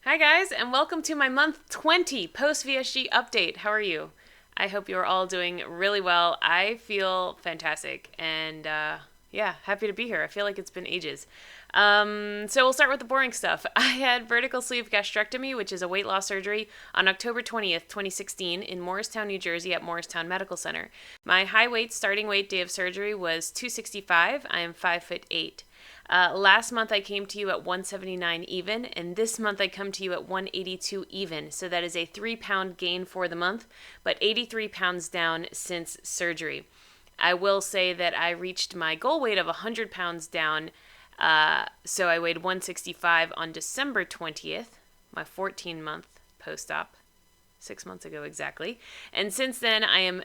Hi guys, and welcome to my month 20 post VSG update. How are you? I hope you're all doing really well. I feel fantastic, and happy to be here. I feel like it's been ages. So we'll start with the boring stuff. I had vertical sleeve gastrectomy, which is a weight loss surgery, on October 20th, 2016 in Morristown, New Jersey at Morristown Medical Center. My starting weight day of surgery was 265. I am 5'8". Last month I came to you at 179 even, and this month I come to you at 182 even. So that is a 3-pound gain for the month, but 83 pounds down since surgery. I will say that I reached my goal weight of 100 pounds down. So I weighed 165 on December 20th, my 14-month post-op, 6 months ago exactly. And since then I am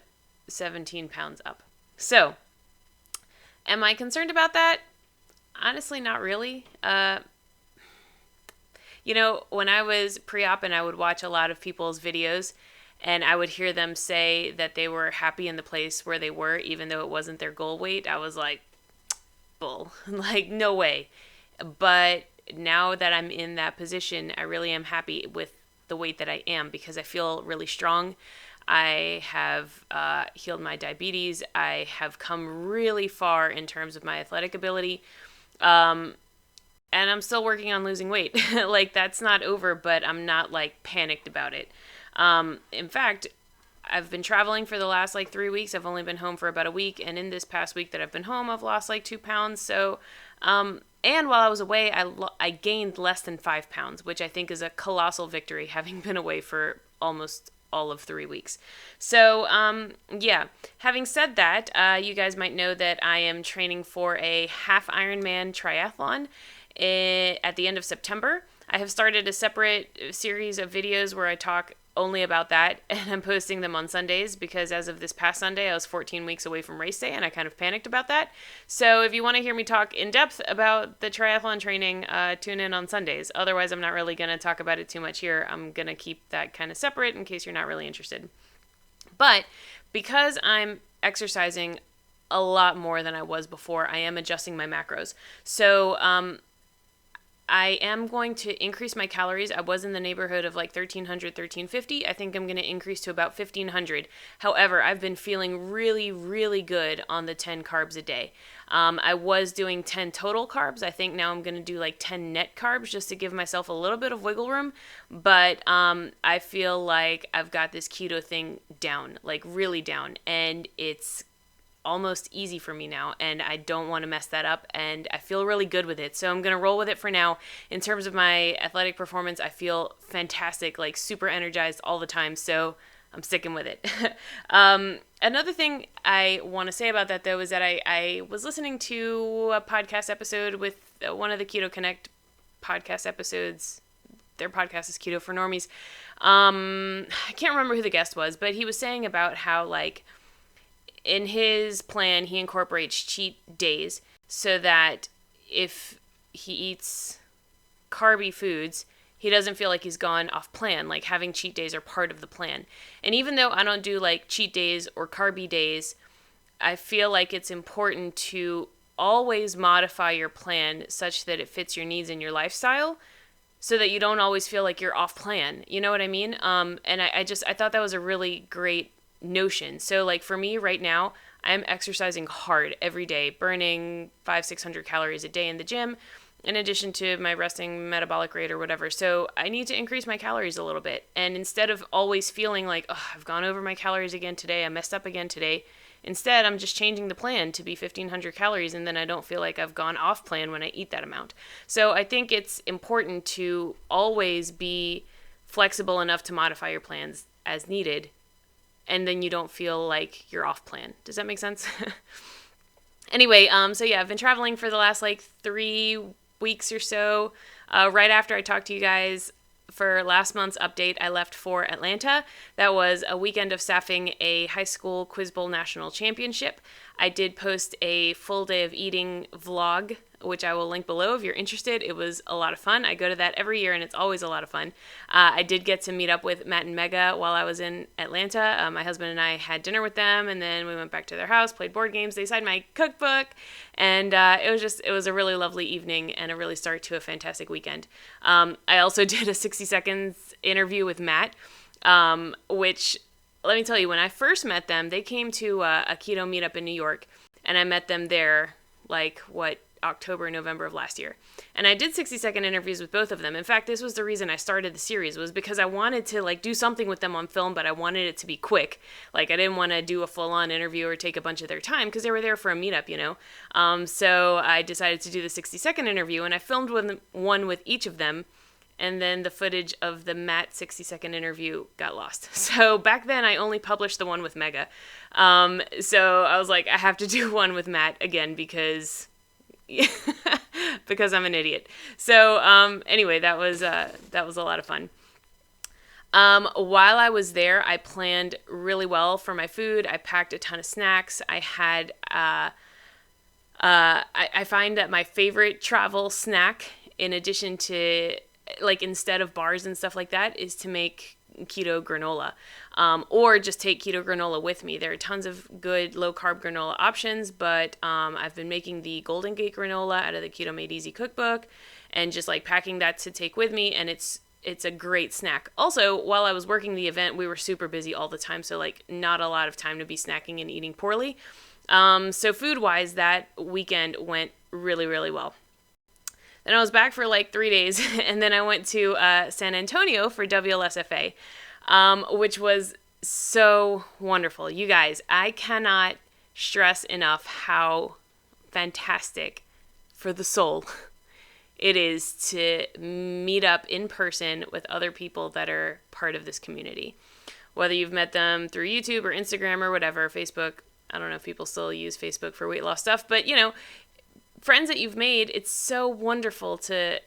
17 pounds up. So, am I concerned about that? Honestly, not really. When I was pre-op and I would watch a lot of people's videos and I would hear them say that they were happy in the place where they were, even though it wasn't their goal weight, I was like, bull. Like, no way. But now that I'm in that position, I really am happy with the weight that I am because I feel really strong. I have healed my diabetes. I have come really far in terms of my athletic ability. And I'm still working on losing weight. Like, that's not over, but I'm not, panicked about it. In fact, I've been traveling for the last, 3 weeks. I've only been home for about a week, and in this past week that I've been home, I've lost, 2 pounds. So, and while I was away, I gained less than 5 pounds, which I think is a colossal victory, having been away for almost all of 3 weeks. So, having said that, you guys might know that I am training for a half Ironman triathlon at the end of September. I have started a separate series of videos where I talk only about that, and I'm posting them on Sundays because as of this past Sunday, I was 14 weeks away from race day, and I kind of panicked about that. So if you want to hear me talk in depth about the triathlon training, tune in on Sundays. Otherwise, I'm not really going to talk about it too much here. I'm going to keep that kind of separate in case you're not really interested. But because I'm exercising a lot more than I was before, I am adjusting my macros. So, I am going to increase my calories. I was in the neighborhood of 1,300, 1,350. I think I'm going to increase to about 1,500. However, I've been feeling really, really good on the 10 carbs a day. I was doing 10 total carbs. I think now I'm going to do 10 net carbs just to give myself a little bit of wiggle room. But I feel like I've got this keto thing down, really down. And it's almost easy for me now, and I don't want to mess that up, and I feel really good with it. So I'm going to roll with it for now. In terms of my athletic performance, I feel fantastic, super energized all the time, so I'm sticking with it. Another thing I want to say about that, though, is that I was listening to a podcast episode with one of the Keto Connect podcast episodes. Their podcast is Keto for Normies. I can't remember who the guest was, but he was saying about how, in his plan, he incorporates cheat days so that if he eats carby foods, he doesn't feel like he's gone off plan. Having cheat days are part of the plan. And even though I don't do cheat days or carby days, I feel like it's important to always modify your plan such that it fits your needs and your lifestyle so that you don't always feel like you're off plan. You know what I mean? And I thought that was a really great notion. So for me right now, I'm exercising hard every day, burning 500-600 calories a day in the gym, in addition to my resting metabolic rate or whatever. So I need to increase my calories a little bit. And instead of always feeling like, oh, I've gone over my calories again today, I messed up again today, instead I'm just changing the plan to be 1,500 calories, and then I don't feel like I've gone off plan when I eat that amount. So I think it's important to always be flexible enough to modify your plans as needed, and then you don't feel like you're off plan. Does that make sense? Anyway, I've been traveling for the last 3 weeks or so. Right after I talked to you guys for last month's update, I left for Atlanta. That was a weekend of staffing a high school quiz bowl national championship. I did post a full day of eating vlog which I will link below if you're interested. It was a lot of fun. I go to that every year, and it's always a lot of fun. I did get to meet up with Matt and Mega while I was in Atlanta. My husband and I had dinner with them, and then we went back to their house, played board games. They signed my cookbook, and it was a really lovely evening and a really start to a fantastic weekend. I also did a 60 seconds interview with Matt, which, let me tell you, when I first met them, they came to a keto meetup in New York, and I met them there October, November of last year. And I did 60-second interviews with both of them. In fact, this was the reason I started the series, was because I wanted to do something with them on film, but I wanted it to be quick. I didn't want to do a full-on interview or take a bunch of their time because they were there for a meetup, So I decided to do the 60-second interview, and I filmed one with each of them. And then the footage of the Matt 60-second interview got lost. So back then, I only published the one with Mega. So I was like, I have to do one with Matt again because I'm an idiot. So anyway, that was a lot of fun. While I was there, I planned really well for my food. I packed a ton of snacks. I had I find that my favorite travel snack, in addition to instead of bars and stuff like that, is to make keto granola, or just take keto granola with me. There are tons of good low-carb granola options, but I've been making the Golden Gate granola out of the Keto Made Easy cookbook, and just packing that to take with me, and it's a great snack. Also, while I was working the event, we were super busy all the time, so not a lot of time to be snacking and eating poorly. So food-wise, that weekend went really, really well. Then I was back for 3 days, and then I went to San Antonio for WLSFA, which was so wonderful. You guys, I cannot stress enough how fantastic for the soul it is to meet up in person with other people that are part of this community. Whether you've met them through YouTube or Instagram or whatever, Facebook, I don't know if people still use Facebook for weight loss stuff, but friends that you've made, it's so wonderful to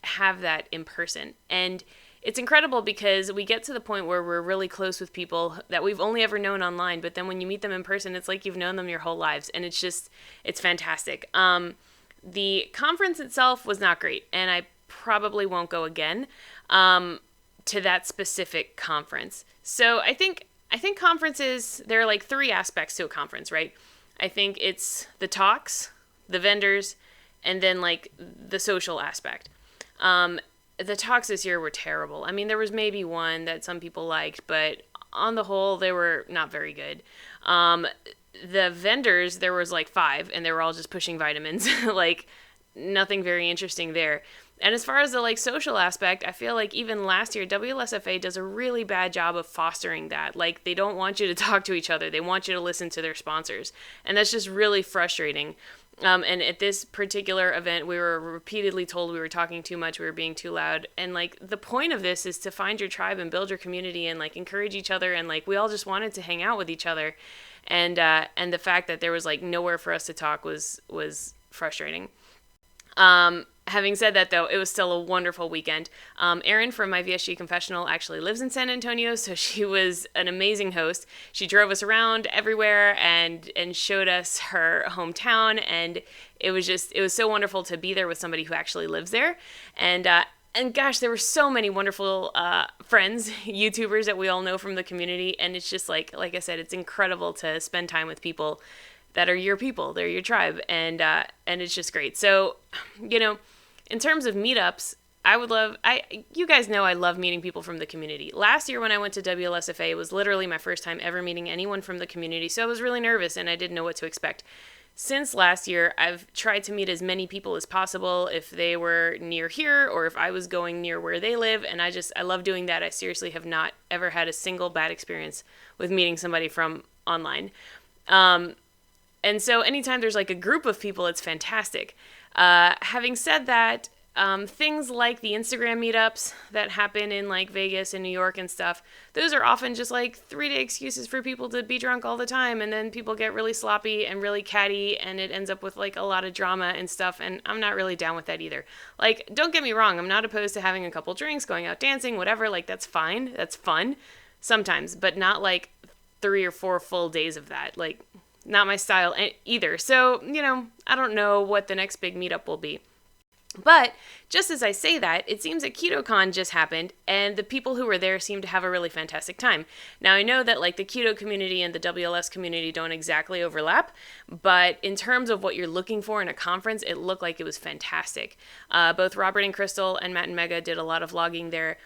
have that in person. And it's incredible because we get to the point where we're really close with people that we've only ever known online, but then when you meet them in person, it's like you've known them your whole lives, and it's fantastic. The conference itself was not great, and I probably won't go again to that specific conference. So I think conferences, there are 3 aspects to a conference, right? I think it's the talks, the vendors, and then the social aspect. The talks this year were terrible. I mean, there was maybe one that some people liked, but on the whole, they were not very good. The vendors, there was 5, and they were all just pushing vitamins. Nothing very interesting there. And as far as the social aspect, I feel even last year, WLSFA does a really bad job of fostering that. They don't want you to talk to each other. They want you to listen to their sponsors. And that's just really frustrating. And at this particular event, we were repeatedly told we were talking too much, we were being too loud. And the point of this is to find your tribe and build your community and encourage each other. And we all just wanted to hang out with each other. And the fact that there was nowhere for us to talk was frustrating. Having said that, though, it was still a wonderful weekend. Erin from my VSG Confessional actually lives in San Antonio, so she was an amazing host. She drove us around everywhere and showed us her hometown, and it was so wonderful to be there with somebody who actually lives there. And gosh, there were so many wonderful friends, YouTubers that we all know from the community, and it's just like I said, it's incredible to spend time with people that are your people, they're your tribe, and it's just great. So, in terms of meetups, you guys know I love meeting people from the community. Last year when I went to WLSFA, it was literally my first time ever meeting anyone from the community, so I was really nervous and I didn't know what to expect. Since last year, I've tried to meet as many people as possible if they were near here or if I was going near where they live, and I love doing that. I seriously have not ever had a single bad experience with meeting somebody from online. And so anytime there's a group of people, it's fantastic. Having said that, things like the Instagram meetups that happen in Vegas and New York and stuff, those are often just 3-day excuses for people to be drunk all the time, and then people get really sloppy and really catty, and it ends up with a lot of drama and stuff, and I'm not really down with that either. Don't get me wrong, I'm not opposed to having a couple drinks, going out dancing, whatever, that's fine, that's fun sometimes, but not 3 or 4 full days of that. Not my style either. So, I don't know what the next big meetup will be. But just as I say that, it seems that KetoCon just happened, and the people who were there seem to have a really fantastic time. Now, I know that like the keto community and the WLS community don't exactly overlap, but in terms of what you're looking for in a conference, it looked like it was fantastic. Both Robert and Crystal and Matt and Mega did a lot of vlogging there,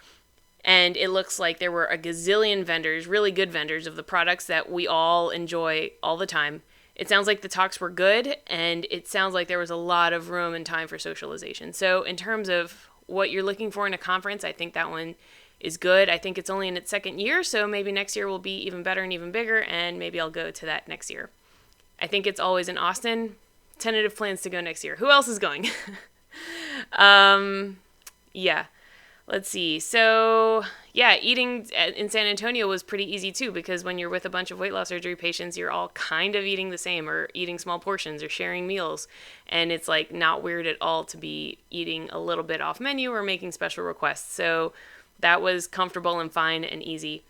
and it looks like there were a gazillion vendors, really good vendors of the products that we all enjoy all the time. It sounds like the talks were good, and it sounds like there was a lot of room and time for socialization. So in terms of what you're looking for in a conference, I think that one is good. I think it's only in its second year, so maybe next year will be even better and even bigger, and maybe I'll go to that next year. I think it's always in Austin. Tentative plans to go next year. Who else is going? Yeah. Let's see. So, yeah, eating in San Antonio was pretty easy too, because when you're with a bunch of weight loss surgery patients, you're all kind of eating the same or eating small portions or sharing meals. And it's like not weird at all to be eating a little bit off menu or making special requests. So that was comfortable and fine and easy.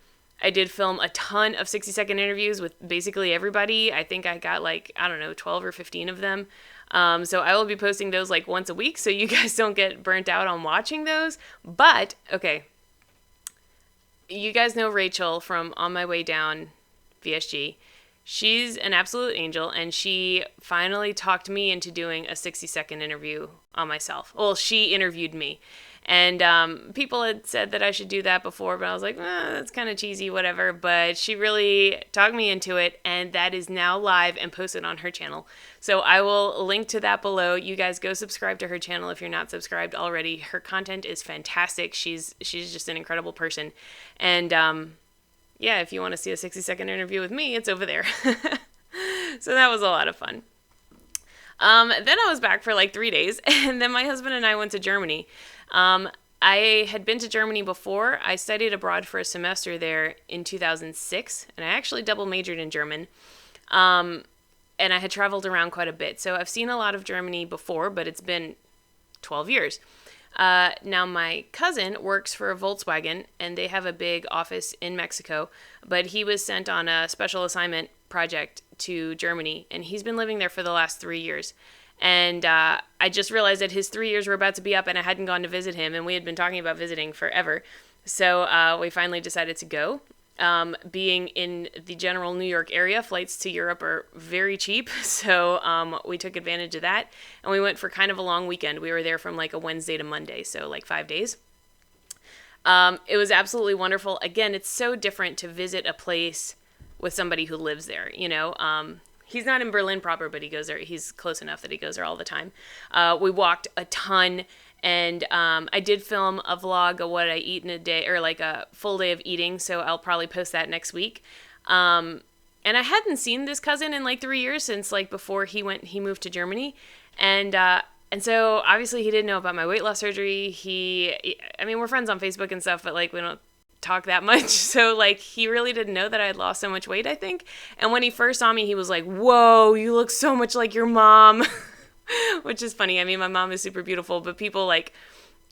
I did film a ton of 60-second interviews with basically everybody. I think I got 12 or 15 of them. So I will be posting those like once a week so you guys don't get burnt out on watching those. But, okay, you guys know Rachel from On My Way Down, VSG. She's an absolute angel, and she finally talked me into doing a 60-second interview on myself. Well, she interviewed me. And people had said that I should do that before, but I was like, that's kind of cheesy, whatever. But she really talked me into it, and that is now live and posted on her channel. So I will link to that below. You guys go subscribe to her channel if you're not subscribed already. Her content is fantastic. She's just an incredible person. And yeah, if you want to see a 60-second interview with me, it's over there. So that was a lot of fun. Then I was back for like 3 days, and then my husband and I went to Germany. I had been to Germany before. I studied abroad for a semester there in 2006, and I actually double majored in German. And I had traveled around quite a bit. So I've seen a lot of Germany before, but it's been 12 years. Now my cousin works for Volkswagen, and they have a big office in Mexico, but he was sent on a special assignment project to Germany, and he's been living there for the last 3 years. And I just realized that his 3 years were about to be up, and I hadn't gone to visit him, and we had been talking about visiting forever. So we finally decided to go. Being in the general New York area, flights to Europe are very cheap, so we took advantage of that, and we went for kind of a long weekend. We were there from like a Wednesday to Monday, so like 5 days. It was absolutely wonderful. Again, it's so different to visit a place with somebody who lives there, you know. He's not in Berlin proper, but he goes there. He's close enough that he goes there all the time. We walked a ton, and I did film a vlog of what I eat in a day, or like a full day of eating, so I'll probably post that next week. And I hadn't seen this cousin in like 3 years, since like before he moved to Germany. And so obviously he didn't know about my weight loss surgery. We're friends on Facebook and stuff, but like we don't talk that much, so like he really didn't know that I had lost so much weight, I think. And when he first saw me, he was like, whoa, you look so much like your mom. Which is funny. I mean, my mom is super beautiful, but people like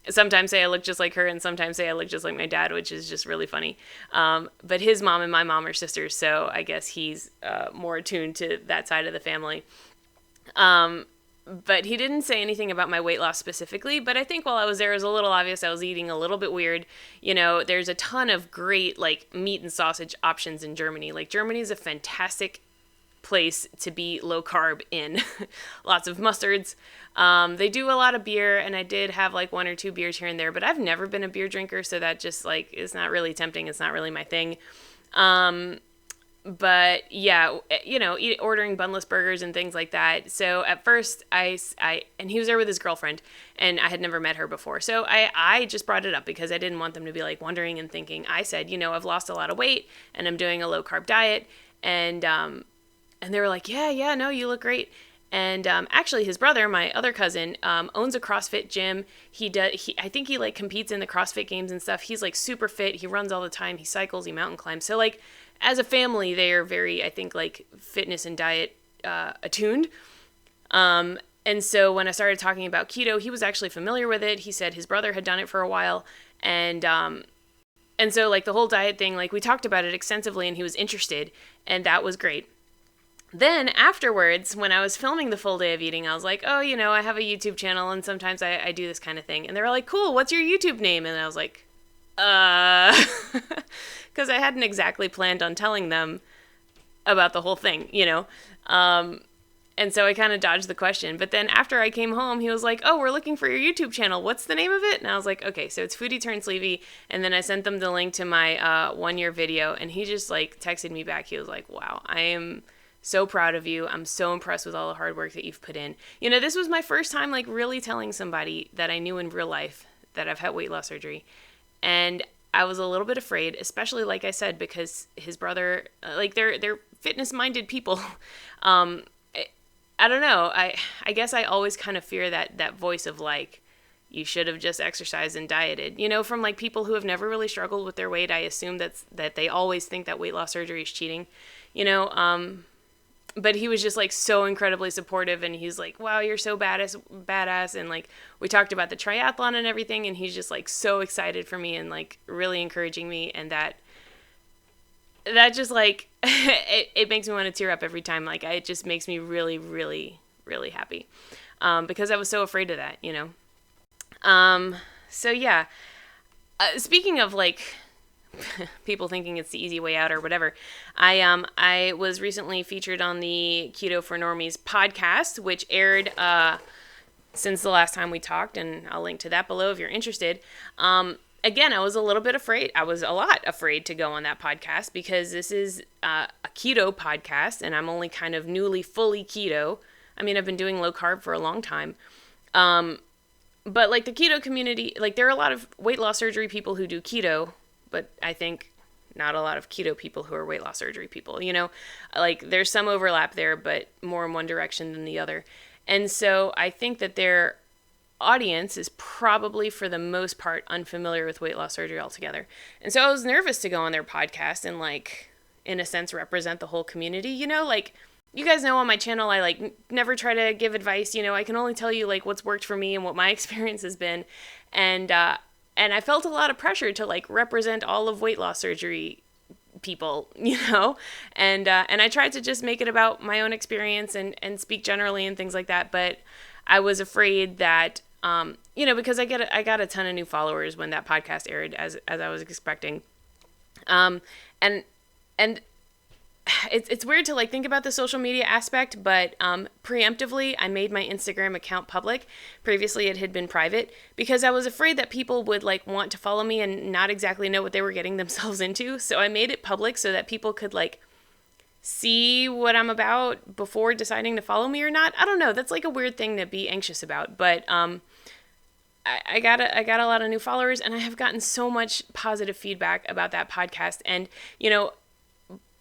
sometimes say I look just like her, and sometimes say I look just like my dad, which is just really funny. But his mom and my mom are sisters, so I guess he's more attuned to that side of the family. But he didn't say anything about my weight loss specifically, but I think while I was there, it was a little obvious I was eating a little bit weird. You know, there's a ton of great, like, meat and sausage options in Germany. Like, Germany is a fantastic place to be low carb in. Lots of mustards. They do a lot of beer, and I did have, like, 1 or 2 beers here and there, but I've never been a beer drinker, so that just, like, is not really tempting. It's not really my thing. But yeah, you know, ordering bunless burgers and things like that. So at first and he was there with his girlfriend, and I had never met her before. So I just brought it up because I didn't want them to be like wondering and thinking. I said, you know, I've lost a lot of weight and I'm doing a low carb diet. And they were like, yeah, no, you look great. And actually his brother, my other cousin, owns a CrossFit gym. I think he like competes in the CrossFit games and stuff. He's like super fit. He runs all the time. He cycles, he mountain climbs. So like, as a family, they are very, I think, like, fitness and diet attuned. And so when I started talking about keto, he was actually familiar with it. He said his brother had done it for a while. And so, like, the whole diet thing, like, we talked about it extensively, and he was interested, and that was great. Then afterwards, when I was filming the full day of eating, I was like, oh, I have a YouTube channel and sometimes I do this kind of thing. And they were like, cool, what's your YouTube name? And I was like, because I hadn't exactly planned on telling them about the whole thing. And so I kind of dodged the question. But then after I came home, he was like, oh, we're looking for your YouTube channel. What's the name of it? And I was like, okay, so it's Foodie Turns Levy. And then I sent them the link to my 1-year video. And he just like texted me back. He was like, wow, I am so proud of you. I'm so impressed with all the hard work that you've put in. This was my first time like really telling somebody that I knew in real life that I've had weight loss surgery. And I was a little bit afraid, especially like I said, because his brother, like they're fitness-minded people. I don't know. I guess I always kind of fear that voice of like, you should have just exercised and dieted. From like people who have never really struggled with their weight, I assume that they always think that weight loss surgery is cheating. But he was just like so incredibly supportive, and he's like, wow, you're so badass. And like we talked about the triathlon and everything, and he's just like so excited for me and like really encouraging me, and that just like it makes me want to tear up every time. Like it just makes me really, really, really happy, because I was so afraid of that. So yeah, speaking of like people thinking it's the easy way out or whatever, I was recently featured on the Keto for Normies podcast, which aired since the last time we talked, and I'll link to that below if you're interested. Again, I was a little bit afraid. I was a lot afraid to go on that podcast because this is a keto podcast, and I'm only kind of newly fully keto. I mean, I've been doing low carb for a long time. But like the keto community, like there are a lot of weight loss surgery people who do keto, but I think not a lot of keto people who are weight loss surgery people, like there's some overlap there, but more in one direction than the other. And so I think that their audience is probably for the most part unfamiliar with weight loss surgery altogether. And so I was nervous to go on their podcast and like, in a sense, represent the whole community, like you guys know on my channel, I like never try to give advice, I can only tell you like what's worked for me and what my experience has been. And I felt a lot of pressure to like represent all of weight loss surgery people, and I tried to just make it about my own experience and speak generally and things like that. But I was afraid that, because I got a ton of new followers when that podcast aired, as I was expecting. And it's weird to like think about the social media aspect, but preemptively I made my Instagram account public. Previously it had been private because I was afraid that people would like want to follow me and not exactly know what they were getting themselves into. So I made it public so that people could like see what I'm about before deciding to follow me or not. I don't know. That's like a weird thing to be anxious about, but I got a lot of new followers, and I have gotten so much positive feedback about that podcast. And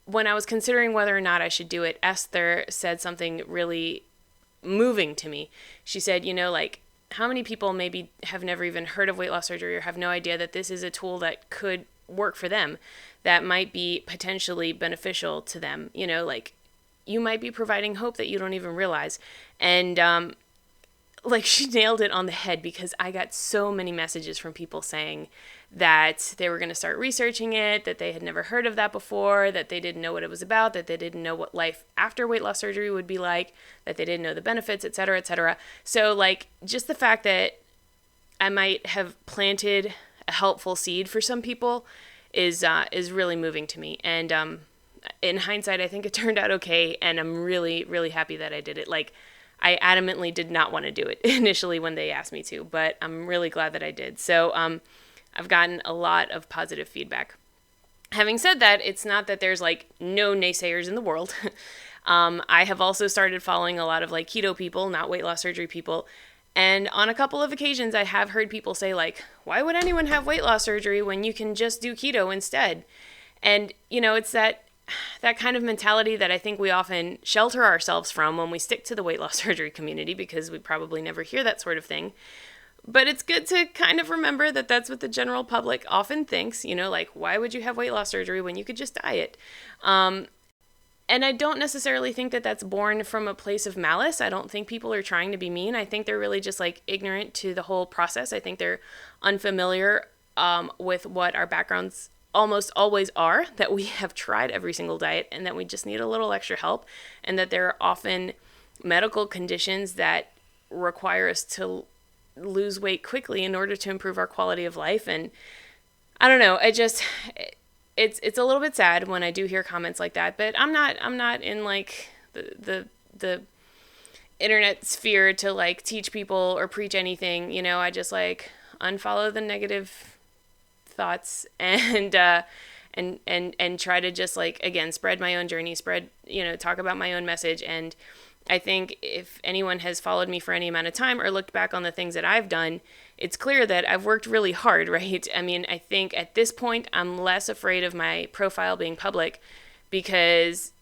when I was considering whether or not I should do it, Esther said something really moving to me. She said, like, how many people maybe have never even heard of weight loss surgery or have no idea that this is a tool that could work for them, that might be potentially beneficial to them. Like, you might be providing hope that you don't even realize. And like she nailed it on the head, because I got so many messages from people saying that they were going to start researching it, that they had never heard of that before, that they didn't know what it was about, that they didn't know what life after weight loss surgery would be like, that they didn't know the benefits, et cetera, et cetera. So like just the fact that I might have planted a helpful seed for some people is really moving to me. And in hindsight, I think it turned out okay, and I'm really, really happy that I did it. Like, I adamantly did not want to do it initially when they asked me to, but I'm really glad that I did. So I've gotten a lot of positive feedback. Having said that, it's not that there's like no naysayers in the world. I have also started following a lot of like keto people, not weight loss surgery people. And on a couple of occasions, I have heard people say like, why would anyone have weight loss surgery when you can just do keto instead? And, it's that kind of mentality that I think we often shelter ourselves from when we stick to the weight loss surgery community, because we probably never hear that sort of thing. But it's good to kind of remember that that's what the general public often thinks, like, why would you have weight loss surgery when you could just diet? And I don't necessarily think that that's born from a place of malice. I don't think people are trying to be mean. I think they're really just like ignorant to the whole process. I think they're unfamiliar with what our backgrounds almost always are that we have tried every single diet and that we just need a little extra help, and that there are often medical conditions that require us to lose weight quickly in order to improve our quality of life. And I don't know, it's a little bit sad when I do hear comments like that, but I'm not in like the internet sphere to like teach people or preach anything. You know, I just like unfollow the negative thoughts and try to just like, again, spread my own journey, talk about my own message. And I think if anyone has followed me for any amount of time or looked back on the things that I've done, it's clear that I've worked really hard, right? I mean, I think at this point, I'm less afraid of my profile being public because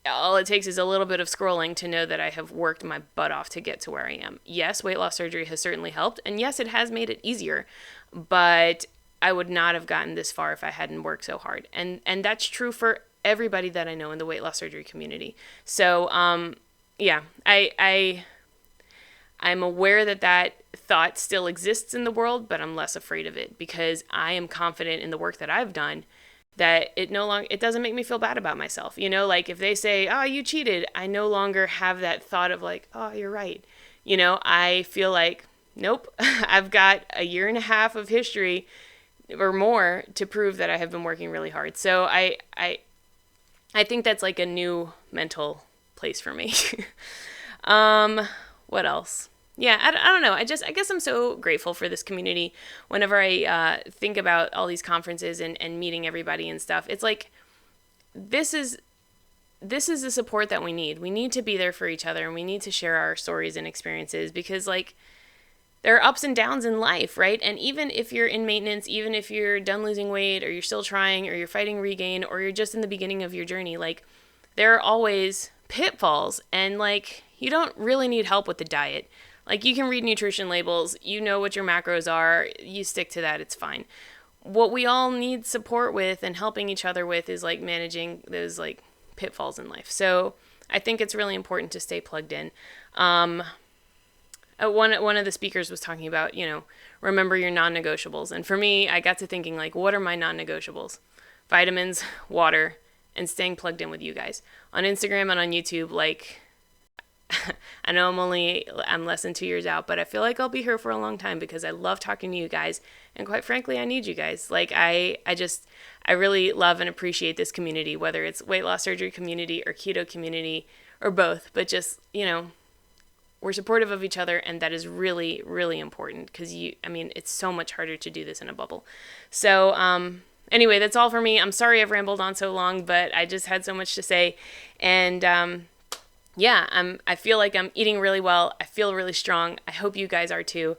all it takes is a little bit of scrolling to know that I have worked my butt off to get to where I am. Yes, weight loss surgery has certainly helped, and yes, it has made it easier, but I would not have gotten this far if I hadn't worked so hard. And that's true for everybody that I know in the weight loss surgery community. So, yeah, I'm aware that thought still exists in the world, but I'm less afraid of it because I am confident in the work that I've done that it doesn't make me feel bad about myself. You know, like if they say, "Oh, you cheated," I no longer have that thought of like, "Oh, you're right." You know, I feel like, nope, I've got a year and a half of history or more to prove that I have been working really hard. So I think that's like a new mental place for me. What else? Yeah, I don't know. I guess I'm so grateful for this community. Whenever I think about all these conferences and meeting everybody and stuff, it's like, this is the support that we need. We need to be there for each other, and we need to share our stories and experiences because, like, there are ups and downs in life, right? And even if you're in maintenance, even if you're done losing weight, or you're still trying, or you're fighting regain, or you're just in the beginning of your journey, like, there are always pitfalls, and, like, you don't really need help with the diet. Like, you can read nutrition labels, you know what your macros are, you stick to that, it's fine. What we all need support with and helping each other with is, like, managing those, like, pitfalls in life. So I think it's really important to stay plugged in. One of the speakers was talking about, remember your non-negotiables. And for me, I got to thinking, like, what are my non-negotiables? Vitamins, water, and staying plugged in with you guys. On Instagram and on YouTube, like, I know I'm less than 2 years out, but I feel like I'll be here for a long time because I love talking to you guys. And quite frankly, I need you guys. Like, I really love and appreciate this community, whether it's weight loss surgery community or keto community or both, but just, we're supportive of each other. And that is really, really important because it's so much harder to do this in a bubble. So, anyway, that's all for me. I'm sorry I've rambled on so long, but I just had so much to say. And, yeah, I feel like I'm eating really well. I feel really strong. I hope you guys are too.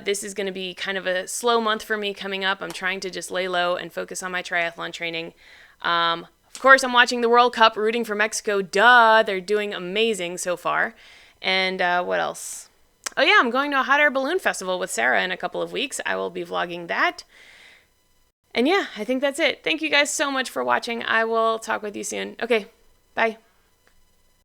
This is going to be kind of a slow month for me coming up. I'm trying to just lay low and focus on my triathlon training. Of course, I'm watching the World Cup, rooting for Mexico. Duh, they're doing amazing so far. And what else? Oh yeah, I'm going to a hot air balloon festival with Sarah in a couple of weeks. I will be vlogging that. And yeah, I think that's it. Thank you guys so much for watching. I will talk with you soon. Okay, bye.